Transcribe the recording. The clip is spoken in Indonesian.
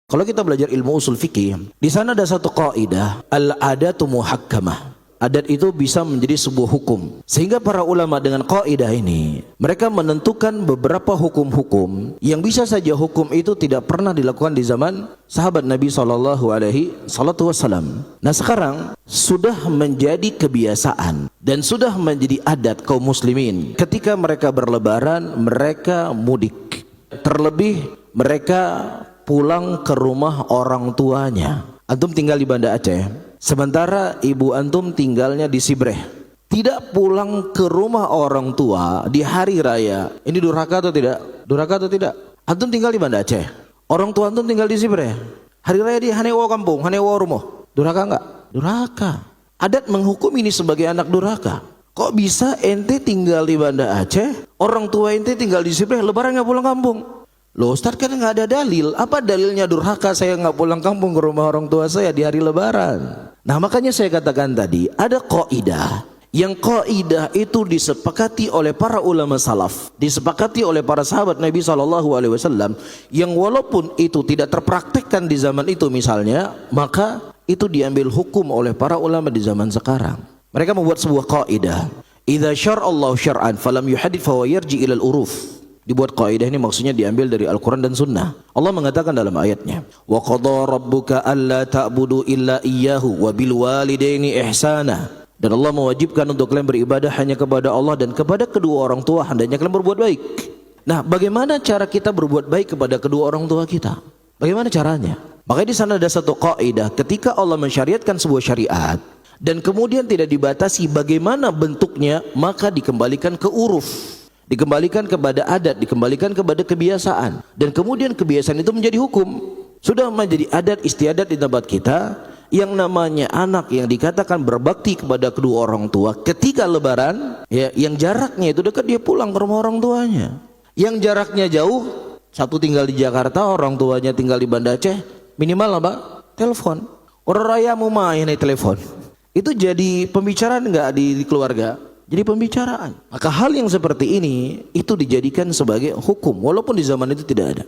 Kalau kita belajar ilmu usul fikih, di sana ada satu kaidah, al-adatu muhakkamah. Adat itu bisa menjadi sebuah hukum. Sehingga para ulama dengan kaidah ini, mereka menentukan beberapa hukum-hukum yang bisa saja hukum itu tidak pernah dilakukan di zaman sahabat Nabi SAW. Nah sekarang sudah menjadi kebiasaan dan sudah menjadi adat kaum muslimin. Ketika mereka berlebaran, mereka mudik. Terlebih mereka pulang ke rumah orang tuanya. Antum tinggal di Banda Aceh, sementara ibu antum tinggalnya di Sibreh. Tidak pulang ke rumah orang tua di hari raya. Ini durhaka atau tidak? Durhaka atau tidak? Antum tinggal di Banda Aceh, orang tua antum tinggal di Sibreh. Hari raya di Hanewo kampung, Hanewo rumah. Durhaka enggak? Durhaka. Adat menghukum ini sebagai anak durhaka. Kok bisa ente tinggal di Banda Aceh, orang tua ente tinggal di Sibreh, lebaran nggak pulang kampung? Loh Ustaz, kan nggak ada dalil. Apa dalilnya durhaka saya nggak pulang kampung ke rumah orang tua saya di hari lebaran? Nah makanya saya katakan tadi, ada kaidah. Yang kaidah itu disepakati oleh para ulama salaf, disepakati oleh para sahabat Nabi SAW, yang walaupun itu tidak terpraktekkan di zaman itu misalnya, maka itu diambil hukum oleh para ulama di zaman sekarang. Mereka membuat sebuah kaidah. Idza syara'allahu syar'an falam yuhadith fa yarji ilal uruf. Dibuat kaidah ini maksudnya diambil dari Al-Quran dan Sunnah. Allah mengatakan dalam ayatnya, wa qadha rabbuka alla ta'budu illa iyyahu wa bil walidaini ihsana. Dan Allah mewajibkan untuk kalian beribadah hanya kepada Allah dan kepada kedua orang tua hendaknya kalian berbuat baik. Nah, bagaimana cara kita berbuat baik kepada kedua orang tua kita? Bagaimana caranya? Makanya di sana ada satu kaidah, ketika Allah mensyariatkan sebuah syariat dan kemudian tidak dibatasi bagaimana bentuknya, maka dikembalikan ke uruf. Dikembalikan kepada adat, dikembalikan kepada kebiasaan, dan kemudian kebiasaan itu menjadi hukum. Sudah menjadi adat istiadat di tempat kita, yang namanya anak yang dikatakan berbakti kepada kedua orang tua ketika lebaran, ya, yang jaraknya itu dekat, dia pulang ke rumah orang tuanya. Yang jaraknya jauh, satu tinggal di Jakarta, orang tuanya tinggal di Banda Aceh, minimal apa? Telepon. Orang raya mau main telepon. Itu jadi pembicaraan enggak di keluarga? Jadi pembicaraan. Maka hal yang seperti ini itu dijadikan sebagai hukum walaupun di zaman itu tidak ada.